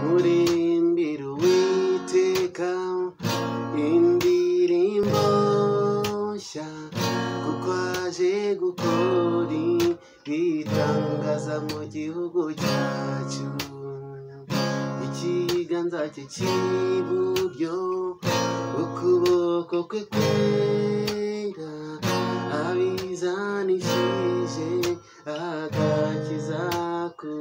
murimbira Uwiteka indirimbo nshya, kuko aje gukora ibitangaza mu gihugu cyacu. Ikiganza cye cy'iburyo, ukuboko kwe kwera, abizanishije agakiza ku